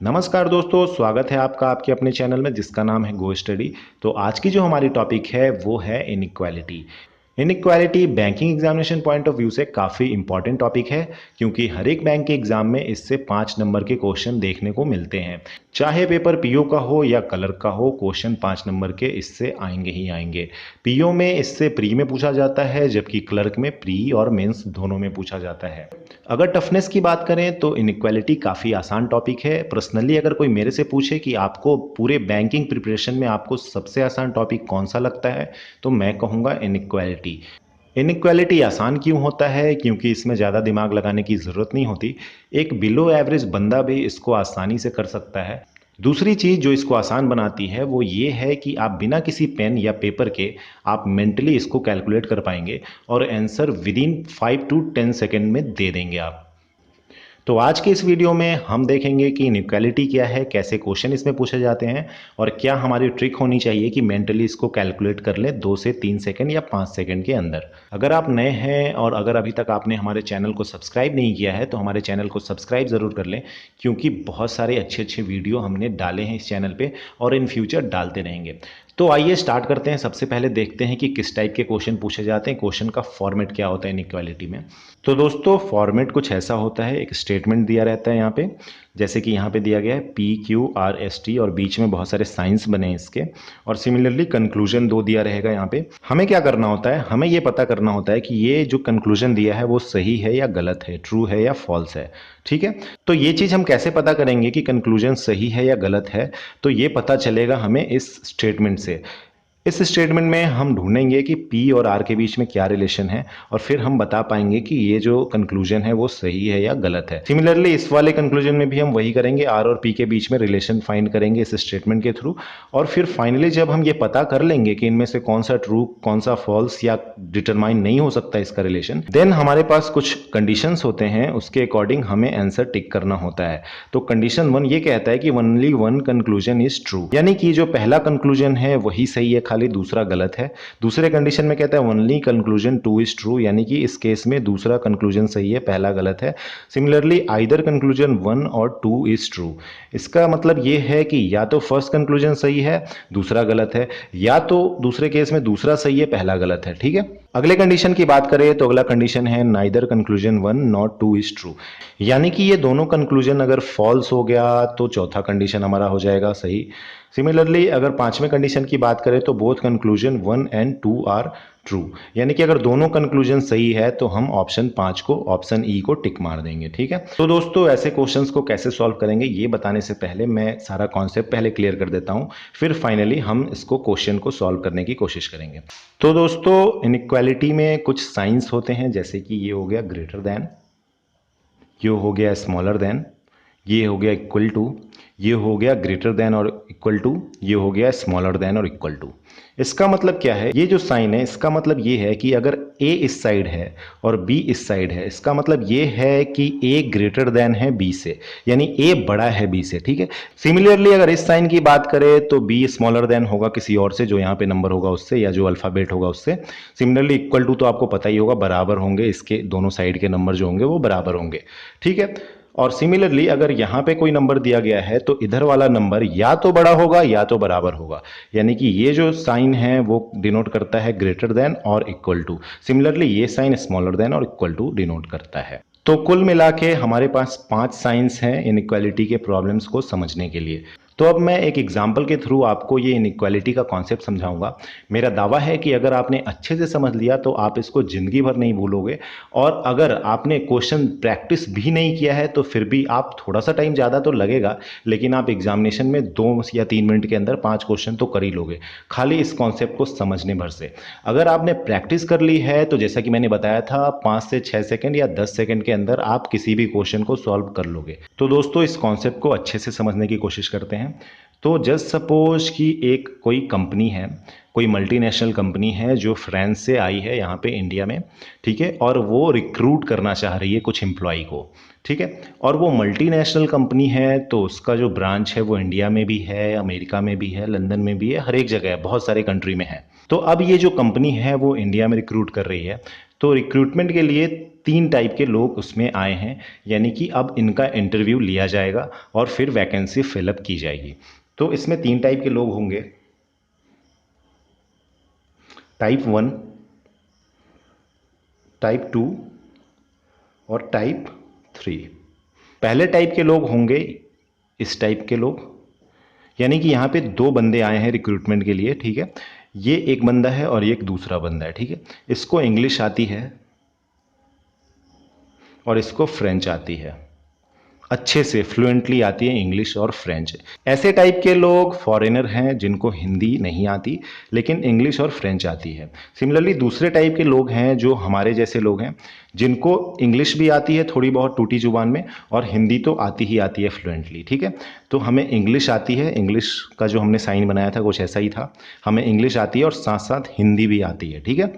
नमस्कार दोस्तों, स्वागत है आपका आपके अपने चैनल में जिसका नाम है गो स्टडी। तो आज की जो हमारी टॉपिक है वो है inequality. Inequality banking examination point of view से काफ़ी इंपॉर्टेंट टॉपिक है, क्योंकि हर एक बैंक के एग्जाम में इससे 5 नंबर के क्वेश्चन देखने को मिलते हैं। चाहे पेपर पीओ का हो या क्लर्क का हो, क्वेश्चन 5 नंबर के इससे आएंगे ही आएंगे। पीओ में इससे प्री में पूछा जाता है, जबकि क्लर्क में प्री और मेंस दोनों में पूछा जाता है। अगर टफनेस की बात करें तो इनइक्वालिटी काफ़ी आसान टॉपिक है। पर्सनली अगर कोई मेरे से पूछे कि आपको पूरे बैंकिंग प्रिपरेशन में आपको सबसे आसान टॉपिक कौन सा लगता है, तो मैं कहूँगा इनइक्वालिटी। इनइक्वालिटी आसान क्यों होता है? क्योंकि इसमें ज़्यादा दिमाग लगाने की ज़रूरत नहीं होती। एक बिलो एवरेज बंदा भी इसको आसानी से कर सकता है। दूसरी चीज़ जो इसको आसान बनाती है वो ये है कि आप बिना किसी पेन या पेपर के आप मेंटली इसको कैलकुलेट कर पाएंगे और answer with in 5 to 10 second में दे देंगे आप। तो आज के इस वीडियो में हम देखेंगे कि इनइक्वालिटी क्या है, कैसे क्वेश्चन इसमें पूछे जाते हैं और क्या हमारी ट्रिक होनी चाहिए कि मेंटली इसको कैलकुलेट कर लें 2 से 3 सेकंड या 5 सेकंड के अंदर। अगर आप नए हैं और अगर अभी तक आपने हमारे चैनल को सब्सक्राइब नहीं किया है तो हमारे चैनल को सब्सक्राइब ज़रूर कर लें, क्योंकि बहुत सारे अच्छे अच्छे वीडियो हमने डाले हैं इस चैनल पर और इन फ्यूचर डालते रहेंगे। तो आइए स्टार्ट करते हैं। सबसे पहले देखते हैं कि किस टाइप के क्वेश्चन पूछे जाते हैं, क्वेश्चन का फॉर्मेट क्या होता है इनइक्वालिटी में। तो दोस्तों फॉर्मेट कुछ ऐसा होता है, एक स्टेटमेंट दिया रहता है यहाँ पे, जैसे कि यहाँ पे दिया गया है PQRST और बीच में बहुत सारे साइंस बने हैं इसके, और सिमिलरली कंक्लूजन 2 दिया रहेगा यहाँ पे। हमें क्या करना होता है, हमें ये पता करना होता है कि ये जो कंक्लूजन दिया है वो सही है या गलत है, ट्रू है या फॉल्स है। ठीक है, तो ये चीज़ हम कैसे पता करेंगे कि कंक्लूजन सही है या गलत है? तो ये पता चलेगा हमें इस स्टेटमेंट से। इस स्टेटमेंट में हम ढूंढेंगे कि P और R के बीच में क्या रिलेशन है और फिर हम बता पाएंगे कि ये जो कंक्लूजन है वो सही है या गलत है। सिमिलरली इस वाले कंक्लूजन में भी हम वही करेंगे, R और P के बीच में रिलेशन फाइंड करेंगे इस स्टेटमेंट के थ्रू। और फिर फाइनली जब हम ये पता कर लेंगे कि इनमें से कौन सा ट्रू कौन सा फॉल्स या डिटरमाइन नहीं हो सकता इसका रिलेशन, देन हमारे पास कुछ कंडीशंस होते हैं, उसके अकॉर्डिंग हमें आंसर टिक करना होता है। तो कंडीशन 1 ये कहता है कि only one conclusion is true, यानी कि जो पहला कंक्लूजन है वही सही है, खाली दूसरा गलत है। दूसरे कंडीशन में कहता है ओनली कंक्लूजन 2 इज ट्रू, यानी कि इस केस में दूसरा कंक्लूजन सही है, पहला गलत है। सिमिलरली आइदर कंक्लूजन 1 और 2 इज ट्रू, इसका मतलब ये है कि या तो फर्स्ट कंक्लूजन सही है दूसरा गलत है, या तो दूसरे केस में दूसरा सही है पहला गलत है। ठीक है, अगले कंडीशन की बात करें तो अगला कंडीशन है neither conclusion 1 not 2 is true, यानी कि ये दोनों कंक्लूजन अगर फॉल्स हो गया तो चौथा कंडीशन हमारा हो जाएगा सही। सिमिलरली अगर पांचवें कंडीशन की बात करें तो both conclusion 1 and 2 are true, यानी कि अगर दोनों कंक्लूजन सही है तो हम ऑप्शन 5 को, ऑप्शन ई को टिक मार देंगे। ठीक है, तो दोस्तों ऐसे क्वेश्चंस को कैसे सॉल्व करेंगे ये बताने से पहले मैं सारा कॉन्सेप्ट पहले क्लियर कर देता हूं, फिर फाइनली हम इसको क्वेश्चन को सॉल्व करने की कोशिश करेंगे। तो दोस्तों इनइक्वालिटी में कुछ साइंस होते हैं, जैसे कि ये हो गया ग्रेटर देन, ये हो गया स्मॉलर देन, ये हो गया इक्वल टू, ये हो गया ग्रेटर देन और इक्वल टू, ये हो गया स्मॉलर देन और इक्वल टू। इसका मतलब क्या है, ये जो साइन है इसका मतलब ये है कि अगर A इस साइड है और B इस साइड है, इसका मतलब ये है कि A ग्रेटर देन है B से, यानी A बड़ा है B से। ठीक है, सिमिलरली अगर इस साइन की बात करें तो B स्मॉलर देन होगा किसी और से, जो यहाँ पे नंबर होगा उससे या जो अल्फाबेट होगा उससे। सिमिलरली इक्वल टू तो आपको पता ही होगा, बराबर होंगे, इसके दोनों साइड के नंबर जो होंगे वो बराबर होंगे। ठीक है, और सिमिलरली अगर यहाँ पे कोई नंबर दिया गया है तो इधर वाला नंबर या तो बड़ा होगा या तो बराबर होगा, यानी कि ये जो साइन है वो डिनोट करता है ग्रेटर देन और इक्वल टू। सिमिलरली ये साइन स्मॉलर देन और इक्वल टू डिनोट करता है। तो कुल मिला के हमारे पास 5 साइंस हैं इनइक्वालिटी के प्रॉब्लम्स को समझने के लिए। तो अब मैं एक एग्जाम्पल के थ्रू आपको ये इनइक्वालिटी का कॉन्सेप्ट समझाऊंगा। मेरा दावा है कि अगर आपने अच्छे से समझ लिया तो आप इसको जिंदगी भर नहीं भूलोगे, और अगर आपने क्वेश्चन प्रैक्टिस भी नहीं किया है तो फिर भी आप थोड़ा सा टाइम ज़्यादा तो लगेगा, लेकिन आप एग्जामिनेशन में 2 या 3 मिनट के अंदर 5 क्वेश्चन तो कर ही लोगे, खाली इस कॉन्सेप्ट को समझने भर से। अगर आपने प्रैक्टिस कर ली है तो जैसा कि मैंने बताया था 5 से 6 सेकंड या 10 सेकंड के अंदर आप किसी भी क्वेश्चन को सॉल्व कर लोगे। तो दोस्तों इस कॉन्सेप्ट को अच्छे से समझने की कोशिश करते हैं। तो जस्ट सपोज कि एक कोई कंपनी है, कोई मल्टीनेशनल कंपनी है जो फ्रांस से आई है यहाँ पे इंडिया में। ठीक है, और वो रिक्रूट करना चाह रही है कुछ एम्प्लॉय को। ठीक है, और वो मल्टीनेशनल कंपनी है तो उसका जो ब्रांच है वो इंडिया में भी है, अमेरिका में भी है, लंदन में भी है, हर एक जगह है, बहुत सारे कंट्री में है। तो अब ये जो कंपनी है वो इंडिया में रिक्रूट कर रही है। तो रिक्रूटमेंट के लिए 3 टाइप के लोग उसमें आए हैं, यानी कि अब इनका इंटरव्यू लिया जाएगा और फिर वैकेंसी फिलअप की जाएगी। तो इसमें 3 टाइप के लोग होंगे, टाइप 1, टाइप 2 और टाइप 3। पहले टाइप के लोग होंगे इस टाइप के लोग, यानी कि यहाँ पे 2 बंदे आए हैं रिक्रूटमेंट के लिए, ठीक है। ये एक बंदा है और ये एक दूसरा बंदा है, ठीक है। इसको इंग्लिश आती है और इसको फ्रेंच आती है, अच्छे से फ्लुएंटली आती है इंग्लिश और फ्रेंच। ऐसे टाइप के लोग फॉरेनर हैं जिनको हिंदी नहीं आती लेकिन इंग्लिश और फ्रेंच आती है। सिमिलरली दूसरे टाइप के लोग हैं जो हमारे जैसे लोग हैं जिनको इंग्लिश भी आती है थोड़ी बहुत टूटी जुबान में और हिंदी तो आती ही आती है फ्लुएंटली, ठीक है। तो हमें इंग्लिश आती है, इंग्लिश का जो हमने साइन बनाया था कुछ ऐसा ही था, हमें इंग्लिश आती है और साथ साथ हिंदी भी आती है, ठीक है।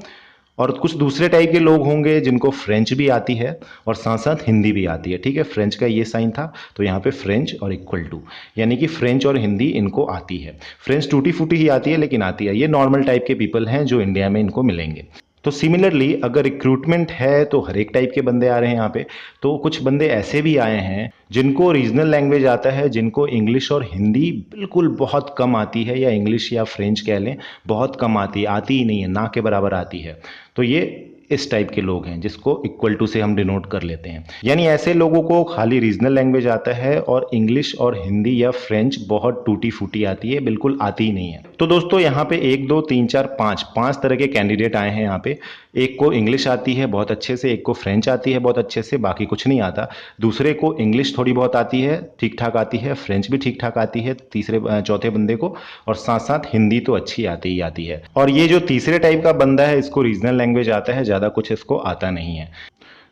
और कुछ दूसरे टाइप के लोग होंगे जिनको फ्रेंच भी आती है और साथ साथ हिंदी भी आती है, ठीक है। फ्रेंच का ये साइन था तो यहाँ पे फ्रेंच और इक्वल टू, यानी कि फ्रेंच और हिंदी इनको आती है। फ्रेंच टूटी फूटी ही आती है लेकिन आती है। ये नॉर्मल टाइप के पीपल हैं जो इंडिया में इनको मिलेंगे। तो सिमिलरली अगर रिक्रूटमेंट है तो हर एक टाइप के बंदे आ रहे हैं यहाँ पे। तो कुछ बंदे ऐसे भी आए हैं जिनको रीजनल लैंग्वेज आता है, जिनको इंग्लिश और हिंदी बिल्कुल बहुत कम आती है, या इंग्लिश या फ्रेंच कह लें बहुत कम आती है, आती ही नहीं है, ना के बराबर आती है। तो ये इस टाइप के लोग हैं जिसको इक्वल टू से हम डिनोट कर लेते हैं। यानी ऐसे लोगों को खाली रीजनल लैंग्वेज आता है और इंग्लिश और हिंदी या फ्रेंच बहुत टूटी फूटी आती है, बिल्कुल आती ही नहीं है। तो दोस्तों यहाँ पे 1 2 3 4 5 तरह के कैंडिडेट आए हैं यहाँ पे। एक को इंग्लिश आती है बहुत अच्छे से, एक को फ्रेंच आती है बहुत अच्छे से, बाकी कुछ नहीं आता। दूसरे को इंग्लिश थोड़ी बहुत आती है, ठीक ठाक आती है, फ्रेंच भी ठीक ठाक आती है तीसरे चौथे बंदे को, और साथ साथ हिंदी तो अच्छी आती ही आती है। और ये जो तीसरे टाइप का बंदा है इसको रीजनल लैंग्वेज आता है, ज़्यादा कुछ इसको आता नहीं है।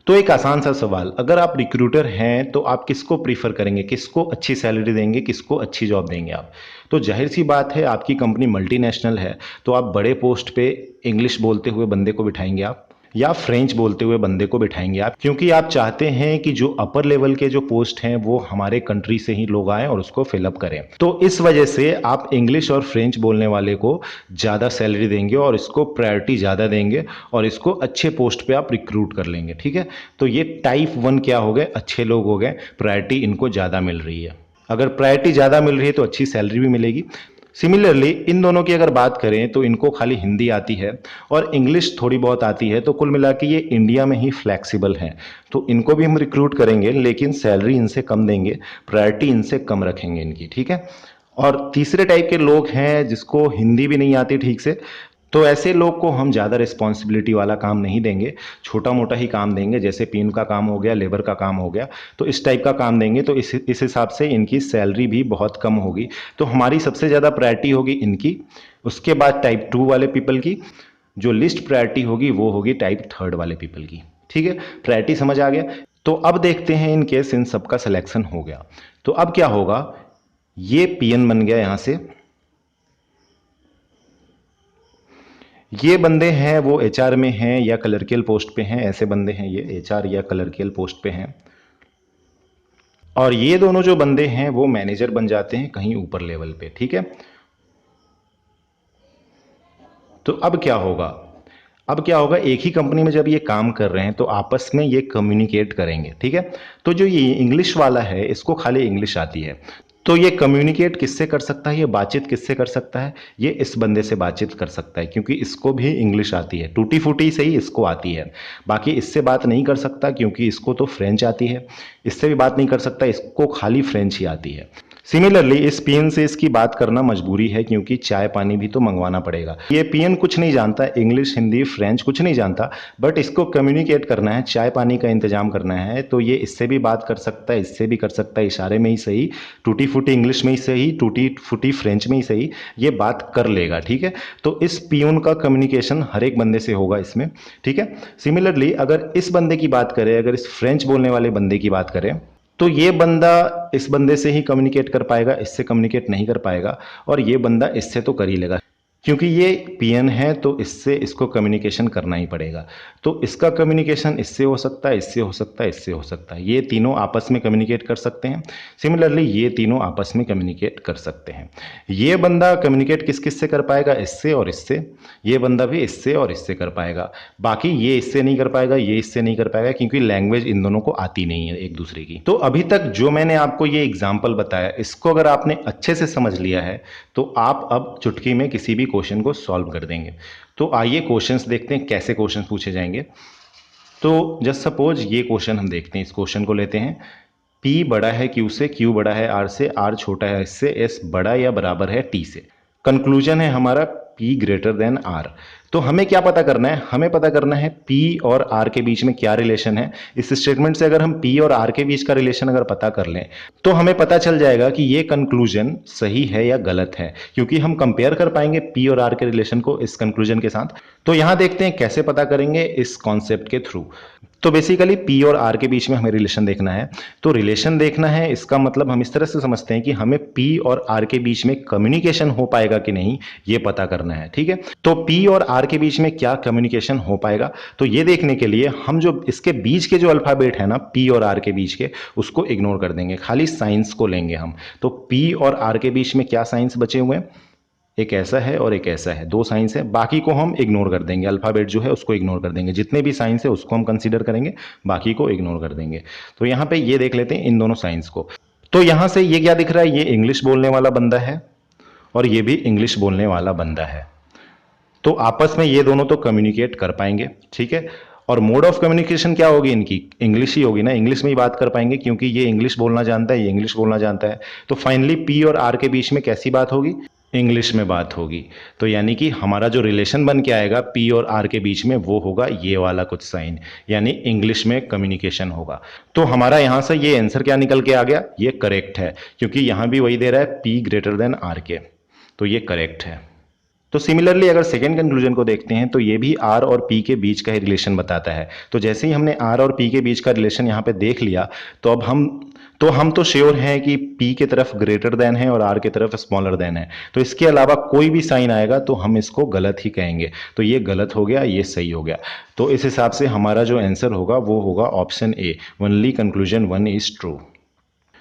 तो एक आसान सा सवाल, अगर आप रिक्रूटर हैं तो आप किसको प्रीफर करेंगे, किसको अच्छी सैलरी देंगे, किसको अच्छी जॉब देंगे आप? तो जाहिर सी बात है आपकी कंपनी मल्टीनेशनल है तो आप बड़े पोस्ट पे इंग्लिश बोलते हुए बंदे को बिठाएंगे आप, या फ्रेंच बोलते हुए बंदे को बिठाएंगे आप, क्योंकि आप चाहते हैं कि जो अपर लेवल के जो पोस्ट हैं वो हमारे कंट्री से ही लोग आए और उसको फिलअप करें। तो इस वजह से आप इंग्लिश और फ्रेंच बोलने वाले को ज़्यादा सैलरी देंगे और इसको प्रायोरिटी ज़्यादा देंगे और इसको अच्छे पोस्ट पे आप रिक्रूट कर लेंगे, ठीक है। तो ये टाइप 1 क्या हो गए, अच्छे लोग हो गए, प्रायोरिटी इनको ज़्यादा मिल रही है। अगर प्रायोरिटी ज़्यादा मिल रही है तो अच्छी सैलरी भी मिलेगी। सिमिलरली इन दोनों की अगर बात करें तो इनको खाली हिंदी आती है और इंग्लिश थोड़ी बहुत आती है, तो कुल मिला के ये इंडिया में ही फ्लैक्सिबल हैं। तो इनको भी हम रिक्रूट करेंगे लेकिन सैलरी इनसे कम देंगे, प्रायोरिटी इनसे कम रखेंगे इनकी, ठीक है। और तीसरे टाइप के लोग हैं जिसको हिंदी भी नहीं आती ठीक से, तो ऐसे लोग को हम ज़्यादा रिस्पॉन्सिबिलिटी वाला काम नहीं देंगे, छोटा मोटा ही काम देंगे, जैसे पिन का काम हो गया, लेबर का काम हो गया, तो इस टाइप का काम देंगे। तो इस हिसाब से इनकी सैलरी भी बहुत कम होगी। तो हमारी सबसे ज़्यादा प्रायोरिटी होगी इनकी, उसके बाद टाइप 2 वाले पीपल की, जो लिस्ट प्रायोरिटी होगी वो होगी टाइप 3 वाले पीपल की, ठीक है। प्रायोरिटी समझ आ गया। तो अब देखते हैं इन केस इन सबका सिलेक्शन हो गया तो अब क्या होगा। ये पीएन बन गया यहां से, ये बंदे हैं वो एचआर में हैं या क्लर्कियल पोस्ट पे हैं, ऐसे बंदे हैं ये एचआर या क्लर्कियल पोस्ट पे हैं। और ये दोनों जो बंदे हैं वो मैनेजर बन जाते हैं कहीं ऊपर लेवल पे, ठीक है। तो अब क्या होगा, अब क्या होगा, एक ही कंपनी में जब ये काम कर रहे हैं तो आपस में ये कम्युनिकेट करेंगे, ठीक है। तो जो ये इंग्लिश वाला है इसको खाली इंग्लिश आती है, तो ये कम्युनिकेट किससे कर सकता है, ये बातचीत किससे कर सकता है, ये इस बंदे से बातचीत कर सकता है क्योंकि इसको भी इंग्लिश आती है, टूटी फूटी से ही इसको आती है। बाकी इससे बात नहीं कर सकता क्योंकि इसको तो फ्रेंच आती है, इससे भी बात नहीं कर सकता, इसको खाली फ्रेंच ही आती है। सिमिलरली इस पीएन से इसकी बात करना मजबूरी है क्योंकि चाय पानी भी तो मंगवाना पड़ेगा। ये पीएन कुछ नहीं जानता, इंग्लिश हिंदी फ्रेंच कुछ नहीं जानता, बट इसको कम्युनिकेट करना है, चाय पानी का इंतजाम करना है, तो ये इससे भी बात कर सकता है, इससे भी कर सकता है, इशारे में ही सही, टूटी फूटी इंग्लिश में ही सही, टूटी फूटी फ्रेंच में ही सही, ये बात कर लेगा, ठीक है। तो इस पीएन का कम्युनिकेशन हर एक बंदे से होगा इसमें, ठीक है। सिमिलरली अगर इस बंदे की बात करें, अगर इस फ्रेंच बोलने वाले बंदे की बात करें, तो ये बंदा इस बंदे से ही कम्युनिकेट कर पाएगा, इससे कम्युनिकेट नहीं कर पाएगा, और ये बंदा इससे तो कर ही लेगा। क्योंकि ये पीएन है तो इससे इसको कम्युनिकेशन करना ही पड़ेगा। तो इसका कम्युनिकेशन इससे हो सकता है, इससे हो सकता है, इससे हो सकता है। ये तीनों आपस में कम्युनिकेट कर सकते हैं। सिमिलरली ये तीनों आपस में कम्युनिकेट कर सकते हैं। ये बंदा कम्युनिकेट किस किस से कर पाएगा, इससे और इससे। ये बंदा भी इससे और इससे कर पाएगा। बाकी ये इससे नहीं कर पाएगा, ये इससे नहीं कर पाएगा, क्योंकि लैंग्वेज इन दोनों को आती नहीं है एक दूसरे की। तो अभी तक जो मैंने आपको ये एग्जाम्पल बताया, इसको अगर आपने अच्छे से समझ लिया है तो आप अब चुटकी में किसी भी क्वेश्चन को सॉल्व कर देंगे। तो आइए क्वेश्चंस देखते हैं कैसे क्वेश्चन पूछे जाएंगे। तो जस्ट सपोज ये क्वेश्चन हम देखते हैं, इस क्वेश्चन को लेते हैं। P बड़ा है Q से, Q बड़ा है R से, R छोटा है इससे, S बड़ा या बराबर है T से। कंक्लूजन है हमारा P ग्रेटर देन R। तो हमें क्या पता करना है, हमें पता करना है P और R के बीच में क्या रिलेशन है। इस स्टेटमेंट से अगर हम P और R के बीच का रिलेशन अगर पता कर लें तो हमें पता चल जाएगा कि ये कंक्लूजन सही है या गलत है, क्योंकि हम कंपेयर कर पाएंगे P और R के रिलेशन को इस कंक्लूजन के साथ। तो यहां देखते हैं कैसे पता करेंगे, इस कॉन्सेप्ट के थ्रू। तो बेसिकली P और R के बीच में हमें रिलेशन देखना है। तो रिलेशन देखना है, इसका मतलब हम इस तरह से समझते हैं कि हमें P और R के बीच में कम्युनिकेशन हो पाएगा कि नहीं, ये पता करना है। ठीक है, तो P और R के बीच में क्या कम्युनिकेशन हो पाएगा, तो ये देखने के लिए हम जो इसके बीच के जो अल्फाबेट है ना P और R के बीच के, उसको इग्नोर कर देंगे, खाली साइंस को लेंगे हम। तो P और R के बीच में क्या साइंस बचे हुए हैं, एक ऐसा है और एक ऐसा है, दो साइंस है। बाकी को हम इग्नोर कर देंगे, अल्फाबेट जो है उसको इग्नोर कर देंगे। जितने भी साइंस है उसको हम कंसीडर करेंगे, बाकी को इग्नोर कर देंगे। तो यहाँ पे ये देख लेते हैं इन दोनों साइंस को। तो यहाँ से ये क्या दिख रहा है, ये इंग्लिश बोलने वाला बंदा है और ये भी इंग्लिश बोलने वाला बंदा है। तो आपस में ये दोनों तो कम्युनिकेट कर पाएंगे। ठीक है, और मोड ऑफ कम्युनिकेशन क्या होगी इनकी, इंग्लिश ही होगी ना, इंग्लिश में ही बात कर पाएंगे, क्योंकि ये इंग्लिश बोलना जानता है, ये इंग्लिश बोलना जानता है। तो फाइनली पी और आर के बीच में कैसी बात होगी, इंग्लिश में बात होगी। तो यानी कि हमारा जो रिलेशन बन के आएगा पी और आर के बीच में, वो होगा ये वाला कुछ साइन, यानी इंग्लिश में कम्युनिकेशन होगा। तो हमारा यहां से ये आंसर क्या निकल के आ गया, ये करेक्ट है, क्योंकि यहां भी वही दे रहा है पी ग्रेटर देन आर के, तो ये करेक्ट है। तो सिमिलरली अगर सेकेंड कंक्लूजन को देखते हैं तो ये भी आर और पी के बीच का ही रिलेशन बताता है। तो जैसे ही हमने आर और पी के बीच का रिलेशन यहाँ पे देख लिया, तो अब हम तो श्योर हैं कि पी के तरफ ग्रेटर देन है और आर के तरफ स्मॉलर देन है। तो इसके अलावा कोई भी साइन आएगा तो हम इसको गलत ही कहेंगे। तो ये गलत हो गया, ये सही हो गया। तो इस हिसाब से हमारा जो आंसर होगा वो होगा option A, only conclusion 1 is true.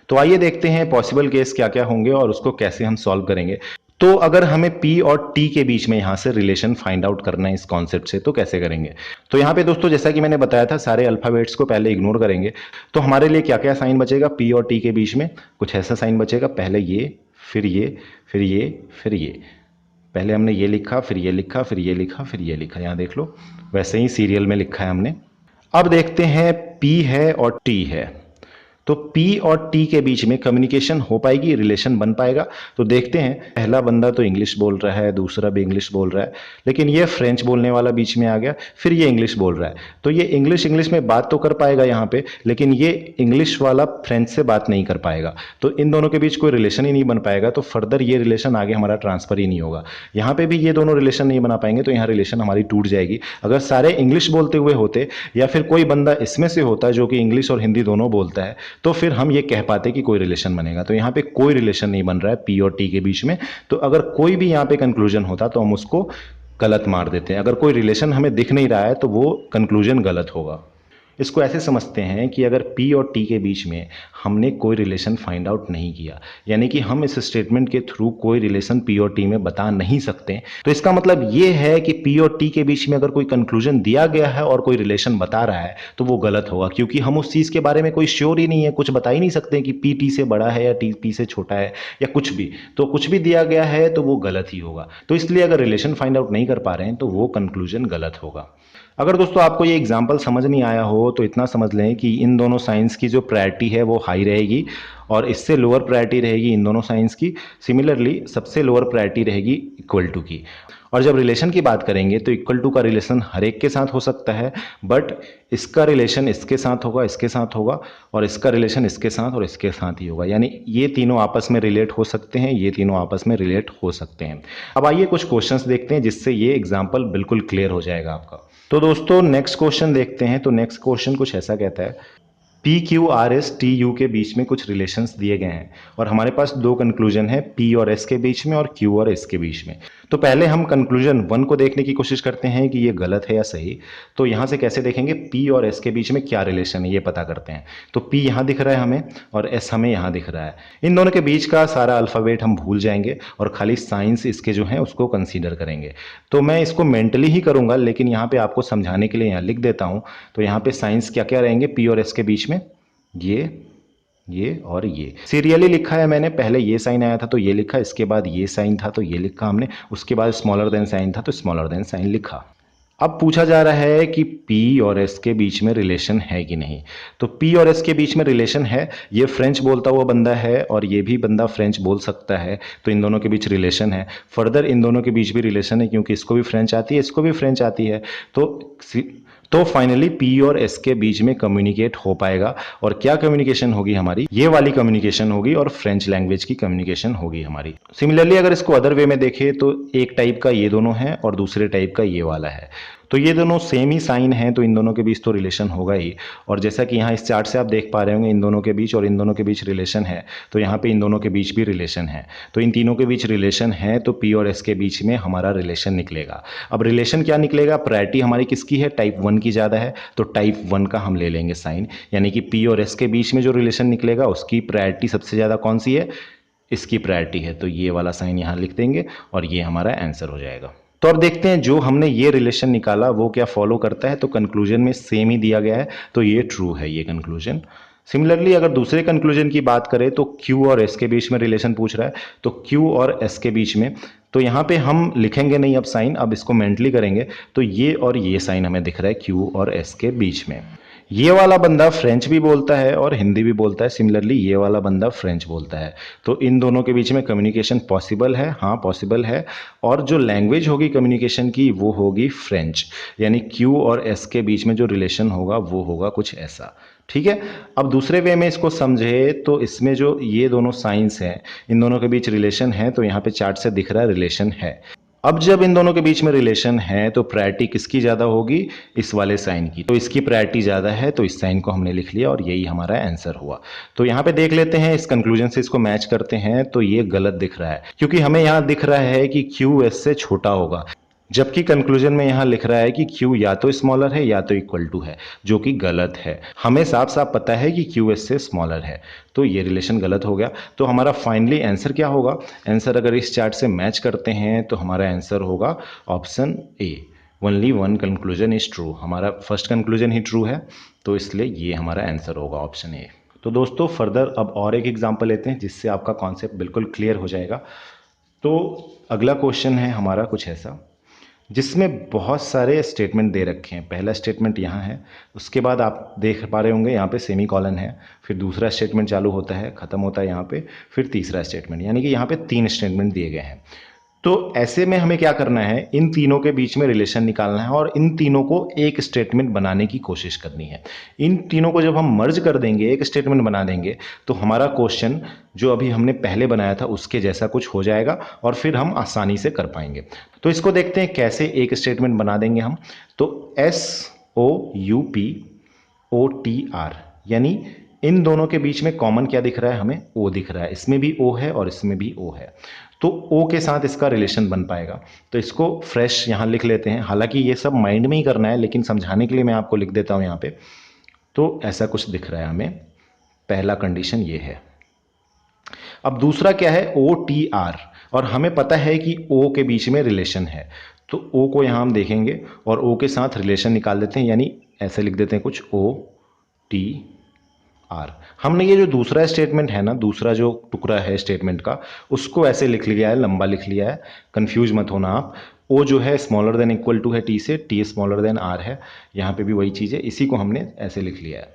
तो आइए देखते हैं पॉसिबल केस क्या क्या होंगे और उसको कैसे हम सॉल्व करेंगे। तो अगर हमें P और T के बीच में यहां से रिलेशन फाइंड आउट करना है इस कॉन्सेप्ट से, तो कैसे करेंगे। तो यहां पे दोस्तों जैसा कि मैंने बताया था, सारे अल्फाबेट्स को पहले इग्नोर करेंगे। तो हमारे लिए क्या क्या साइन बचेगा, P और T के बीच में कुछ ऐसा साइन बचेगा, पहले ये, फिर ये, फिर ये, फिर ये। पहले हमने ये लिखा, फिर ये लिखा, फिर ये लिखा, फिर ये लिखा, यहां देख लो, वैसे ही सीरियल में लिखा है हमने। अब देखते हैं P है और T है, तो P और T के बीच में कम्युनिकेशन हो पाएगी, रिलेशन बन पाएगा। तो देखते हैं, पहला बंदा तो इंग्लिश बोल रहा है, दूसरा भी इंग्लिश बोल रहा है, लेकिन ये फ्रेंच बोलने वाला बीच में आ गया, फिर ये इंग्लिश बोल रहा है। तो ये इंग्लिश में बात तो कर पाएगा यहाँ पे, लेकिन ये इंग्लिश वाला फ्रेंच से बात नहीं कर पाएगा। तो इन दोनों के बीच कोई रिलेशन ही नहीं बन पाएगा। तो फर्दर ये रिलेशन आगे हमारा ट्रांसफर ही नहीं होगा। यहाँ पे भी ये दोनों रिलेशन नहीं बना पाएंगे, तो यहाँ रिलेशन हमारी टूट जाएगी। अगर सारे इंग्लिश बोलते हुए होते, या फिर कोई बंदा इसमें से होता जो कि इंग्लिश और हिंदी दोनों बोलता है, तो फिर हम ये कह पाते कि कोई रिलेशन बनेगा। तो यहाँ पे कोई रिलेशन नहीं बन रहा है P और T के बीच में। तो अगर कोई भी यहाँ पे कंक्लूजन होता तो हम उसको गलत मार देते हैं। अगर कोई रिलेशन हमें दिख नहीं रहा है तो वो कंक्लूजन गलत होगा। इसको ऐसे समझते हैं कि अगर P और T के बीच में हमने कोई रिलेशन फाइंड आउट नहीं किया, यानी कि हम इस स्टेटमेंट के थ्रू कोई रिलेशन P और T में बता नहीं सकते, तो इसका मतलब ये है कि P और T के बीच में अगर कोई कंक्लूजन दिया गया है और कोई रिलेशन बता रहा है तो वो गलत होगा, क्योंकि हम उस चीज़ के बारे में कोई श्योर ही नहीं है, कुछ बता ही नहीं सकते कि P T से बड़ा है या T P से छोटा है या कुछ भी। तो कुछ भी दिया गया है तो वो गलत ही होगा। तो इसलिए अगर रिलेशन फाइंड आउट नहीं कर पा रहे हैं तो वो कंक्लूजन गलत होगा। अगर दोस्तों आपको ये एग्जाम्पल समझ नहीं आया हो तो इतना समझ लें कि इन दोनों साइंस की जो प्रायोरिटी है वो हाई रहेगी और इससे लोअर प्रायोरिटी रहेगी इन दोनों साइंस की। सिमिलरली सबसे लोअर प्रायोरिटी रहेगी इक्वल टू की। और जब रिलेशन की बात करेंगे तो इक्वल टू का रिलेशन हर एक के साथ हो सकता है, बट इसका रिलेशन इसके साथ होगा, इसके साथ होगा, और इसका रिलेशन इसके साथ और इसके साथ ही होगा। यानी ये तीनों आपस में रिलेट हो सकते हैं, ये तीनों आपस में रिलेट हो सकते हैं। अब आइए कुछ क्वेश्चंस देखते हैं जिससे ये एग्जाम्पल बिल्कुल क्लियर हो जाएगा आपका। तो दोस्तों नेक्स्ट क्वेश्चन देखते हैं। तो नेक्स्ट क्वेश्चन कुछ ऐसा कहता है, P Q R S T U के बीच में कुछ रिलेशंस दिए गए हैं और हमारे पास दो कंक्लूजन है, पी और एस के बीच में और क्यू और एस के बीच में। तो पहले हम कंक्लूजन 1 को देखने की कोशिश करते हैं कि ये गलत है या सही। तो यहाँ से कैसे देखेंगे, P और S के बीच में क्या रिलेशन है ये पता करते हैं। तो P यहाँ दिख रहा है हमें और S हमें यहाँ दिख रहा है। इन दोनों के बीच का सारा अल्फ़ाबेट हम भूल जाएंगे और खाली साइंस इसके जो हैं उसको कंसीडर करेंगे। तो मैं इसको मेंटली ही करूँगा, लेकिन यहाँ पे आपको समझाने के लिए यहाँ लिख देता हूँ। तो यहाँ पे साइंस क्या क्या रहेंगे P और S के बीच में, ये और ये सीरियली लिखा है मैंने। पहले ये साइन आया था तो ये लिखा, इसके बाद ये साइन था तो ये लिखा हमने, उसके बाद स्मॉलर देन साइन था तो स्मॉलर देन साइन लिखा। अब पूछा जा रहा है कि P और S के बीच में रिलेशन है कि नहीं। तो P और S के बीच में रिलेशन है। ये फ्रेंच बोलता हुआ बंदा है और ये भी बंदा फ्रेंच बोल सकता है, तो इन दोनों के बीच रिलेशन है। फर्दर इन दोनों के बीच भी रिलेशन है क्योंकि इसको भी फ्रेंच आती है, इसको भी फ्रेंच आती है। तो फाइनली P और S के बीच में कम्युनिकेट हो पाएगा। और क्या कम्युनिकेशन होगी हमारी, ये वाली कम्युनिकेशन होगी और फ्रेंच लैंग्वेज की कम्युनिकेशन होगी हमारी। सिमिलरली अगर इसको अदर वे में देखें तो एक टाइप का ये दोनों है और दूसरे टाइप का ये वाला है, तो ये दोनों सेम ही साइन है तो इन दोनों के बीच तो रिलेशन होगा ही। और जैसा कि यहाँ इस चार्ट से आप देख पा रहे होंगे इन दोनों के बीच और इन दोनों के बीच रिलेशन है, तो यहाँ पे इन दोनों के बीच भी रिलेशन है। तो इन तीनों के बीच रिलेशन है तो P और S के बीच में हमारा रिलेशन निकलेगा। अब रिलेशन क्या निकलेगा, प्रायोरिटी हमारी किसकी है, टाइप 1 की ज़्यादा है, तो टाइप 1 का हम ले लेंगे साइन। यानी कि P और S के बीच में जो रिलेशन निकलेगा उसकी प्रायोरिटी सबसे ज़्यादा कौन सी है, इसकी प्रायोरिटी है। तो ये वाला साइन यहाँ लिख देंगे और ये हमारा आंसर हो जाएगा। तो अब देखते हैं जो हमने ये रिलेशन निकाला वो क्या फॉलो करता है। तो कंक्लूजन में सेम ही दिया गया है तो ये ट्रू है ये कंक्लूजन। सिमिलरली अगर दूसरे कंक्लूजन की बात करें तो Q और S के बीच में रिलेशन पूछ रहा है, तो Q और S के बीच में, तो यहाँ पे हम लिखेंगे नहीं अब साइन, अब इसको मेंटली करेंगे। तो ये और ये साइन हमें दिख रहा है Q और S के बीच में। ये वाला बंदा फ्रेंच भी बोलता है और हिंदी भी बोलता है, सिमिलरली ये वाला बंदा फ्रेंच बोलता है, तो इन दोनों के बीच में कम्युनिकेशन पॉसिबल है, हाँ पॉसिबल है। और जो लैंग्वेज होगी कम्युनिकेशन की वो होगी फ्रेंच, यानी Q और S के बीच में जो रिलेशन होगा वो होगा कुछ ऐसा। ठीक है, अब दूसरे वे में इसको समझे तो इसमें जो ये दोनों साइंस हैं इन दोनों के बीच रिलेशन है, तो यहाँ पे चार्ट से दिख रहा है रिलेशन है। अब जब इन दोनों के बीच में रिलेशन है तो प्रायोरिटी किसकी ज़्यादा होगी, इस वाले साइन की, तो इसकी प्रायोरिटी ज़्यादा है तो इस साइन को हमने लिख लिया और यही हमारा आंसर हुआ। तो यहाँ पे देख लेते हैं इस कंक्लूजन से इसको मैच करते हैं, तो ये गलत दिख रहा है क्योंकि हमें यहाँ दिख रहा है कि Q S से छोटा होगा, जबकि कंक्लूजन में यहाँ लिख रहा है कि Q या तो स्मॉलर है या तो इक्वल टू है, जो कि गलत है। हमें साफ साफ पता है कि Q S से स्मॉलर है, तो ये रिलेशन गलत हो गया। तो हमारा फाइनली आंसर क्या होगा, आंसर अगर इस चार्ट से मैच करते हैं तो हमारा आंसर होगा option A, only one conclusion is true. हमारा फर्स्ट कंक्लूजन ही ट्रू है तो इसलिए ये हमारा आंसर होगा ऑप्शन ए। तो दोस्तों फर्दर अब और एक एग्जाम्पल लेते हैं जिससे आपका कॉन्सेप्ट बिल्कुल क्लियर हो जाएगा। तो अगला क्वेश्चन है हमारा कुछ ऐसा जिसमें बहुत सारे स्टेटमेंट दे रखे हैं। पहला स्टेटमेंट यहाँ है, उसके बाद आप देख पा रहे होंगे यहाँ पे सेमी कॉलन है, फिर दूसरा स्टेटमेंट चालू होता है ख़त्म होता है यहाँ पे, फिर तीसरा स्टेटमेंट, यानी कि यहाँ पे 3 स्टेटमेंट दिए गए हैं। तो ऐसे में हमें क्या करना है, इन तीनों के बीच में रिलेशन निकालना है और इन तीनों को एक स्टेटमेंट बनाने की कोशिश करनी है। इन तीनों को जब हम मर्ज कर देंगे, एक स्टेटमेंट बना देंगे, तो हमारा क्वेश्चन जो अभी हमने पहले बनाया था उसके जैसा कुछ हो जाएगा और फिर हम आसानी से कर पाएंगे। तो इसको देखते हैं कैसे एक स्टेटमेंट बना देंगे हम। तो SOUPOTR, यानी इन दोनों के बीच में कॉमन क्या दिख रहा है, हमें O दिख रहा है, इसमें भी O है और इसमें भी O है, तो O के साथ इसका रिलेशन बन पाएगा। तो इसको फ्रेश यहाँ लिख लेते हैं, हालांकि ये सब माइंड में ही करना है लेकिन समझाने के लिए मैं आपको लिख देता हूँ यहाँ पे। तो ऐसा कुछ दिख रहा है हमें, पहला कंडीशन ये है। अब दूसरा क्या है, OTR, और हमें पता है कि O के बीच में रिलेशन है, तो O को यहाँ हम देखेंगे और O के साथ रिलेशन निकाल देते हैं, यानी ऐसे लिख देते हैं कुछ OTR। हमने ये जो दूसरा स्टेटमेंट है ना, दूसरा जो टुकड़ा है स्टेटमेंट का, उसको ऐसे लिख लिया है, लंबा लिख लिया है, कंफ्यूज मत होना आप। O जो है स्मॉलर देन इक्वल टू है T से, T स्मॉलर देन R है, यहाँ पे भी वही चीज़ है, इसी को हमने ऐसे लिख लिया है।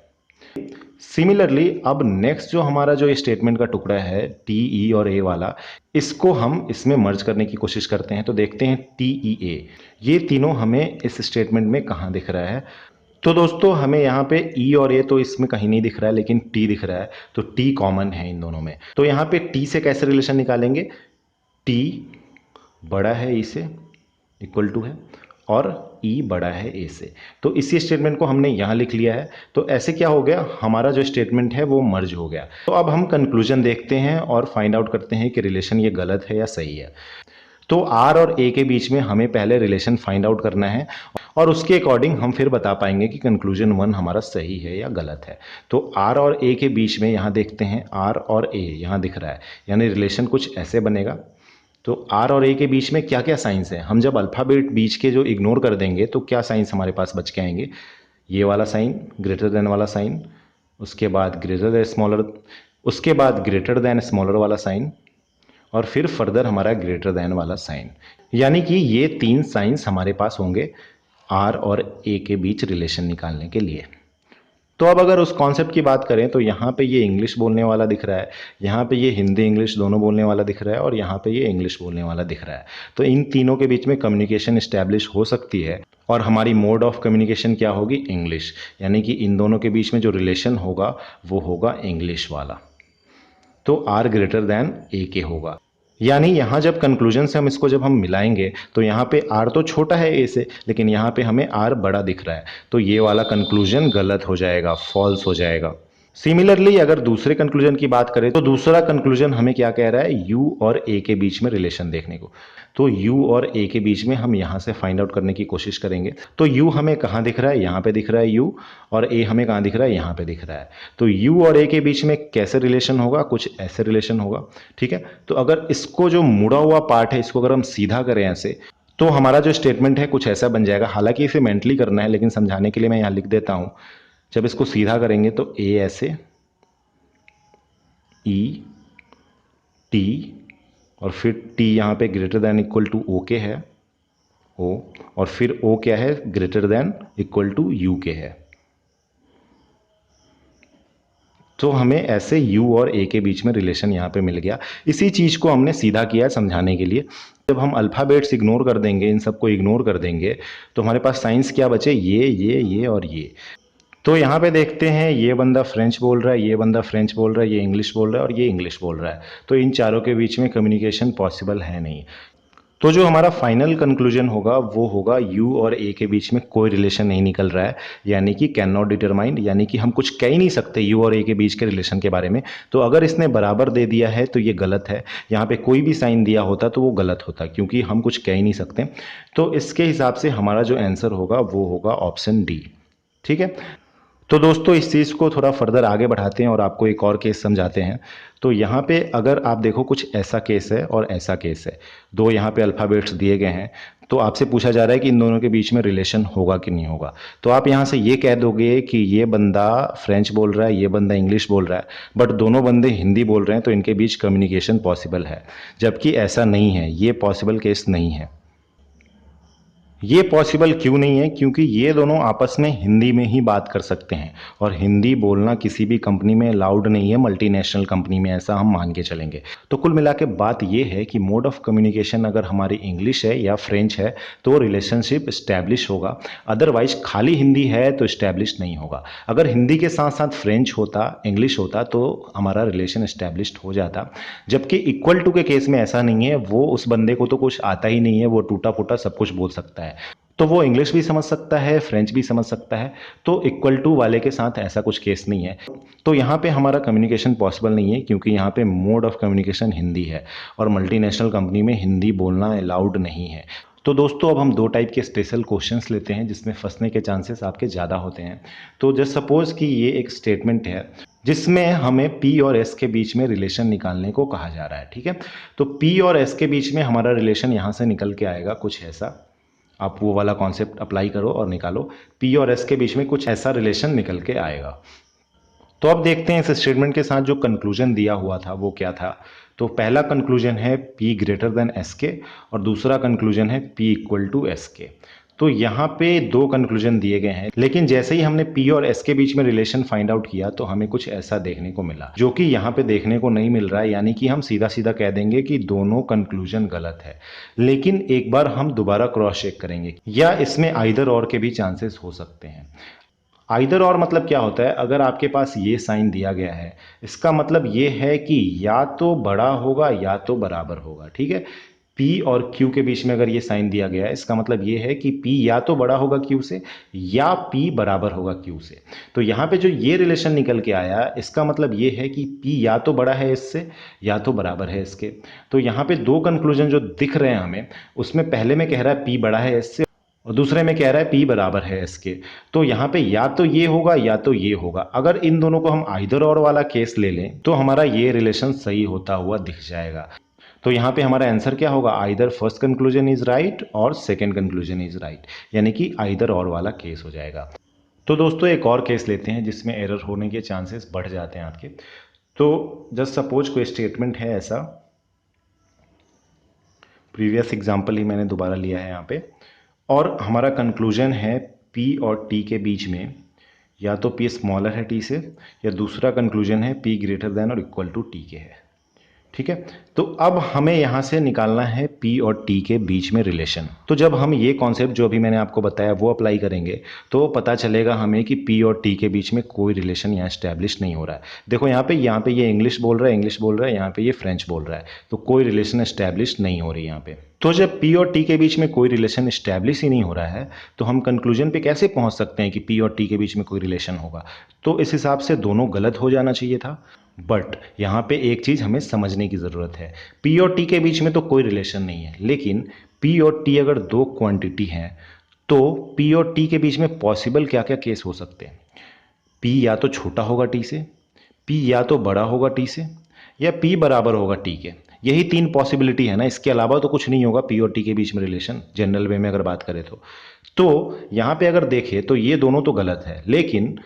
सिमिलरली अब नेक्स्ट जो हमारा जो स्टेटमेंट का टुकड़ा है TE और A वाला, इसको हम इसमें मर्ज करने की कोशिश करते हैं। तो देखते हैं TEA, ये तीनों हमें इस स्टेटमेंट में कहाँ दिख रहा है। तो दोस्तों हमें यहाँ पे E और A तो इसमें कहीं नहीं दिख रहा है लेकिन T दिख रहा है, तो T कॉमन है इन दोनों में। तो यहाँ पे T से कैसे रिलेशन निकालेंगे, T बड़ा है E से, इक्वल टू है, और E बड़ा है A से, तो इसी स्टेटमेंट को हमने यहाँ लिख लिया है। तो ऐसे क्या हो गया, हमारा जो स्टेटमेंट है वो मर्ज हो गया। तो अब हम कंक्लूजन देखते हैं और फाइंड आउट करते हैं कि रिलेशन ये गलत है या सही है। तो आर और ए के बीच में हमें पहले रिलेशन फाइंड आउट करना है और उसके अकॉर्डिंग हम फिर बता पाएंगे कि कंक्लूजन 1 हमारा सही है या गलत है। तो आर और ए के बीच में यहाँ देखते हैं, आर और ए यहाँ दिख रहा है, यानी रिलेशन कुछ ऐसे बनेगा। तो आर और ए के बीच में क्या क्या साइंस है, हम जब अल्फ़ाबेट बीच के जो इग्नोर कर देंगे तो क्या साइंस हमारे पास बच के आएंगे, ये वाला साइन, ग्रेटर देन वाला साइन, उसके बाद ग्रेटर देन स्मॉलर, उसके बाद ग्रेटर देन स्मॉलर वाला साइन, और फिर फर्दर हमारा ग्रेटर देन वाला साइन। यानी कि ये 3 साइंस हमारे पास होंगे आर और ए के बीच रिलेशन निकालने के लिए। तो अब अगर उस कॉन्सेप्ट की बात करें तो यहाँ पे ये इंग्लिश बोलने वाला दिख रहा है, यहाँ पे ये हिंदी इंग्लिश दोनों बोलने वाला दिख रहा है, और यहाँ पे ये इंग्लिश बोलने वाला दिख रहा है। तो इन तीनों के बीच में कम्युनिकेशन इस्टेब्लिश हो सकती है और हमारी मोड ऑफ कम्युनिकेशन क्या होगी, इंग्लिश। यानी कि इन दोनों के बीच में जो रिलेशन होगा वो होगा इंग्लिश वाला। तो आर ग्रेटर देन ए के होगा। यानी यहाँ जब कंक्लूजन से जब हम मिलाएंगे तो यहाँ पे आर तो छोटा है ए से, लेकिन यहाँ पे हमें आर बड़ा दिख रहा है, तो ये वाला कंक्लूजन गलत हो जाएगा, फॉल्स हो जाएगा। सिमिलरली अगर दूसरे कंक्लूजन की बात करें तो दूसरा कंक्लूजन हमें क्या कह रहा है, यू और ए के बीच में रिलेशन देखने को। तो यू और ए के बीच में हम यहाँ से फाइंड आउट करने की कोशिश करेंगे। तो यू हमें कहाँ दिख रहा है, यहाँ पे दिख रहा है यू, और ए हमें कहाँ दिख रहा है, यहाँ पे दिख रहा है। तो यू और ए के बीच में कैसे रिलेशन होगा, कुछ ऐसे रिलेशन होगा। ठीक है, तो अगर इसको जो मुड़ा हुआ पार्ट है इसको अगर हम सीधा करें ऐसे, तो हमारा जो स्टेटमेंट है कुछ ऐसा बन जाएगा। हालांकि इसे मेंटली करना है, लेकिन समझाने के लिए मैं यहाँ लिख देता हूँ। जब इसको सीधा करेंगे तो ए ऐसे, ई टी, और फिर टी यहाँ पे greater than equal to O के है, ओ, और फिर ओ क्या है, greater than equal to U के है। तो हमें ऐसे u और a के बीच में रिलेशन यहाँ पे मिल गया। इसी चीज़ को हमने सीधा किया है समझाने के लिए। जब हम अल्फ़ाबेट्स इग्नोर कर देंगे, इन सबको इग्नोर कर देंगे, तो हमारे पास साइंस क्या बचे, ये और ये। तो यहाँ पे देखते हैं, ये बंदा फ्रेंच बोल रहा है, ये बंदा फ्रेंच बोल रहा है, ये इंग्लिश बोल रहा है और ये इंग्लिश बोल रहा है। तो इन चारों के बीच में कम्युनिकेशन पॉसिबल है नहीं। तो जो हमारा फाइनल कंक्लूजन होगा वो होगा यू और ए के बीच में कोई रिलेशन नहीं निकल रहा है, यानी कि कैन नॉट डिटरमाइन, यानी कि हम कुछ कह ही नहीं सकते यू और ए के बीच के रिलेशन के बारे में। तो अगर इसने बराबर दे दिया है तो ये गलत है, यहाँ पे कोई भी साइन दिया होता तो वो गलत होता, क्योंकि हम कुछ कह ही नहीं सकते। तो इसके हिसाब से हमारा जो आंसर होगा वो होगा ऑप्शन डी। ठीक है, तो दोस्तों इस चीज़ को थोड़ा फर्दर आगे बढ़ाते हैं और आपको एक और केस समझाते हैं। तो यहाँ पे अगर आप देखो, कुछ ऐसा केस है और ऐसा केस है, दो यहाँ पे अल्फ़ाबेट्स दिए गए हैं। तो आपसे पूछा जा रहा है कि इन दोनों के बीच में रिलेशन होगा कि नहीं होगा। तो आप यहाँ से ये कह दोगे कि ये बंदा फ्रेंच बोल रहा है, ये बंदा इंग्लिश बोल रहा है, बट दोनों बंदे हिंदी बोल रहे हैं, तो इनके बीच कम्युनिकेशन पॉसिबल है। जबकि ऐसा नहीं है, ये पॉसिबल केस नहीं है। ये पॉसिबल क्यों नहीं है, क्योंकि ये दोनों आपस में हिंदी में ही बात कर सकते हैं, और हिंदी बोलना किसी भी कंपनी में अलाउड नहीं है, मल्टीनेशनल कंपनी में, ऐसा हम मान के चलेंगे। तो कुल मिला के बात ये है कि मोड ऑफ कम्युनिकेशन अगर हमारी इंग्लिश है या फ्रेंच है तो रिलेशनशिप इस्टेब्लिश होगा, अदरवाइज खाली हिंदी है तो इस्टेब्लिश नहीं होगा। अगर हिंदी के साथ साथ फ्रेंच होता, इंग्लिश होता, तो हमारा रिलेशन इस्टेब्लिश्ड हो जाता। जबकि इक्वल टू के केस में ऐसा नहीं है, वो उस बंदे को तो कुछ आता ही नहीं है, वो टूटा फूटा सब कुछ बोल सकता है, तो वो इंग्लिश भी समझ सकता है, फ्रेंच भी समझ सकता है। तो इक्वल टू वाले के साथ ऐसा कुछ केस नहीं है। तो यहाँ पे हमारा कम्युनिकेशन पॉसिबल नहीं है, क्योंकि यहाँ पे मोड ऑफ कम्युनिकेशन हिंदी है और मल्टीनेशनल कंपनी में हिंदी बोलना अलाउड नहीं है। तो दोस्तों अब हम दो टाइप के स्पेशल क्वेश्चंस लेते हैं जिसमें फंसने के चांसेस आपके ज़्यादा होते हैं। तो जस्ट सपोज कि ये एक स्टेटमेंट है जिसमें हमें P और S के बीच में रिलेशन निकालने को कहा जा रहा है। ठीक है, तो P और S के बीच में हमारा रिलेशन यहाँ से निकल के आएगा कुछ ऐसा। आप वो वाला कॉन्सेप्ट अप्लाई करो और निकालो, P और S के बीच में कुछ ऐसा रिलेशन निकल के आएगा। तो अब देखते हैं इस स्टेटमेंट के साथ जो कंक्लूजन दिया हुआ था वो क्या था। तो पहला कंक्लूजन है P ग्रेटर देन S के, और दूसरा कंक्लूजन है P इक्वल टू S के। तो यहाँ पे दो कंक्लूजन दिए गए हैं, लेकिन जैसे ही हमने P और S के बीच में रिलेशन फाइंड आउट किया तो हमें कुछ ऐसा देखने को मिला जो कि यहाँ पे देखने को नहीं मिल रहा है। यानी कि हम सीधा सीधा कह देंगे कि दोनों कंक्लूजन गलत है, लेकिन एक बार हम दोबारा क्रॉस चेक करेंगे, या इसमें आइदर और के भी चांसेस हो सकते हैं। आइदर और मतलब क्या होता है, अगर आपके पास ये साइन दिया गया है, इसका मतलब ये है कि या तो बड़ा होगा या तो बराबर होगा। ठीक है, P और Q के बीच में अगर ये साइन दिया गया है, इसका मतलब ये है कि P या तो बड़ा होगा Q से या P बराबर होगा Q से। तो यहाँ पे जो ये रिलेशन निकल के आया, इसका मतलब ये है कि P या तो बड़ा है इससे या तो बराबर है इसके। तो यहाँ पे दो कंक्लूजन जो दिख रहे हैं हमें, उसमें पहले में कह रहा है P बड़ा है इससे और दूसरे में कह रहा है P बराबर है इसके। तो यहाँ पे या तो ये होगा या तो ये होगा। अगर इन दोनों को हम आइदर और वाला केस ले लें तो हमारा ये रिलेशन सही होता हुआ दिख जाएगा। तो यहाँ पे हमारा आंसर क्या होगा, either first conclusion is right और सेकंड कंक्लूजन इज राइट, यानी कि आइदर और वाला केस हो जाएगा। तो दोस्तों एक और केस लेते हैं जिसमें एरर होने के चांसेस बढ़ जाते हैं आपके। तो जस्ट सपोज कोई स्टेटमेंट है ऐसा, प्रीवियस एग्जाम्पल ही मैंने दोबारा लिया है यहाँ पे, और हमारा कंक्लूजन है P और T के बीच में या तो P स्मॉलर है T से, या दूसरा कंक्लूजन है P ग्रेटर देन और इक्वल टू T के है। ठीक है, तो अब हमें यहाँ से निकालना है P और T के बीच में रिलेशन। तो जब हम ये कॉन्सेप्ट जो अभी मैंने आपको बताया वो अप्लाई करेंगे तो पता चलेगा हमें कि P और T के बीच में कोई रिलेशन यहाँ स्टैब्लिश नहीं हो रहा है। देखो यहाँ पे ये इंग्लिश बोल रहा है, इंग्लिश बोल रहा है, यहाँ पे ये फ्रेंच बोल रहा है, तो कोई रिलेशन स्टैब्लिश नहीं हो रही यहाँ पे। तो जब P और T के बीच में कोई रिलेशन स्टैब्लिश ही नहीं हो रहा है तो हम कंक्लूजन पे कैसे पहुंच सकते हैं कि P और T के बीच में कोई रिलेशन होगा। तो इस हिसाब से दोनों गलत हो जाना चाहिए था। बट यहाँ पे एक चीज़ हमें समझने की ज़रूरत है, P और T के बीच में तो कोई रिलेशन नहीं है, लेकिन P और T अगर दो क्वांटिटी हैं तो P और T के बीच में पॉसिबल क्या क्या केस हो सकते हैं। P या तो छोटा होगा T से, P या तो बड़ा होगा T से, या P बराबर होगा T के। यही तीन पॉसिबिलिटी है ना, इसके अलावा तो कुछ नहीं होगा P और T के बीच में रिलेशन, जनरल वे में अगर बात करें तो यहाँ पे अगर देखें तो ये दोनों तो गलत है, लेकिन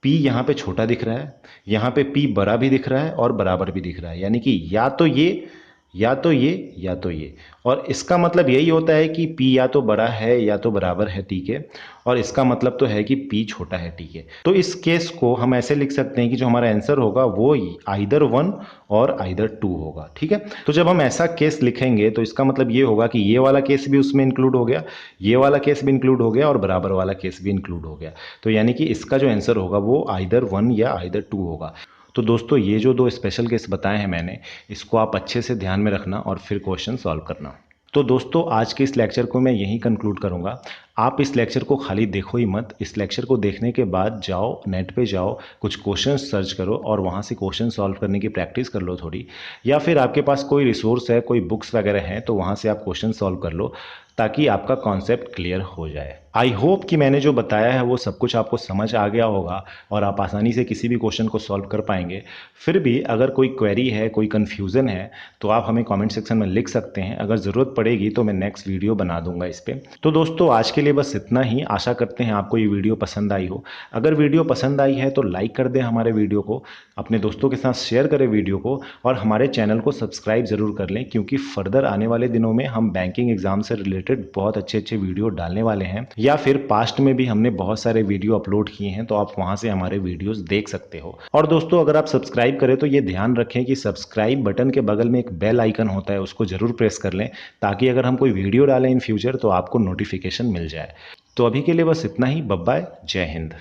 P यहाँ पे छोटा दिख रहा है, यहाँ पे P बड़ा भी दिख रहा है और बराबर भी दिख रहा है, यानी कि या तो ये या तो ये या तो ये। और इसका मतलब यही होता है कि P या तो बड़ा है या तो बराबर है T के, और इसका मतलब तो है कि P छोटा है T के। तो इस केस को हम ऐसे लिख सकते हैं कि जो हमारा आंसर होगा वो आइदर 1 और आइदर 2 होगा। ठीक है, तो जब हम ऐसा केस लिखेंगे तो इसका मतलब ये होगा कि ये वाला केस भी उसमें इंक्लूड हो गया, ये वाला केस भी इंक्लूड हो गया और बराबर वाला केस भी इंक्लूड हो गया। तो यानी कि इसका जो आंसर होगा वो आइदर 1 या आइदर 2 होगा। तो दोस्तों ये जो दो स्पेशल केस बताए हैं मैंने, इसको आप अच्छे से ध्यान में रखना और फिर क्वेश्चन सॉल्व करना। तो दोस्तों आज के इस लेक्चर को मैं यहीं कंक्लूड करूंगा। आप इस लेक्चर को खाली देखो ही मत, इस लेक्चर को देखने के बाद जाओ नेट पे जाओ, कुछ क्वेश्चन सर्च करो और वहाँ से क्वेश्चन सॉल्व करने की प्रैक्टिस कर लो थोड़ी, या फिर आपके पास कोई रिसोर्स है, कोई बुक्स वगैरह हैं तो वहाँ से आप क्वेश्चन सॉल्व कर लो ताकि आपका कॉन्सेप्ट क्लियर हो जाए। आई होप कि मैंने जो बताया है वो सब कुछ आपको समझ आ गया होगा और आप आसानी से किसी भी क्वेश्चन को सॉल्व कर पाएंगे। फिर भी अगर कोई क्वेरी है, कोई कन्फ्यूज़न है तो आप हमें कमेंट सेक्शन में लिख सकते हैं। अगर ज़रूरत पड़ेगी तो मैं नेक्स्ट वीडियो बना दूंगा इस पर। तो दोस्तों आज के लिए बस इतना ही। आशा करते हैं आपको ये वीडियो पसंद आई हो। अगर वीडियो पसंद आई है तो लाइक कर दें हमारे वीडियो को, अपने दोस्तों के साथ शेयर करें वीडियो को, और हमारे चैनल को सब्सक्राइब ज़रूर कर लें क्योंकि फर्दर आने वाले दिनों में हम बैंकिंग एग्जाम से रिलेटेड बहुत अच्छे अच्छे वीडियो डालने वाले हैं, या फिर पास्ट में भी हमने बहुत सारे वीडियो अपलोड किए हैं तो आप वहां से हमारे वीडियोस देख सकते हो। और दोस्तों अगर आप सब्सक्राइब करें तो ये ध्यान रखें कि सब्सक्राइब बटन के बगल में एक बेल आइकन होता है, उसको जरूर प्रेस कर लें ताकि अगर हम कोई वीडियो डालें इन फ्यूचर तो आपको नोटिफिकेशन मिल जाए। तो अभी के लिए बस इतना ही। बाय बाय, जय हिंद।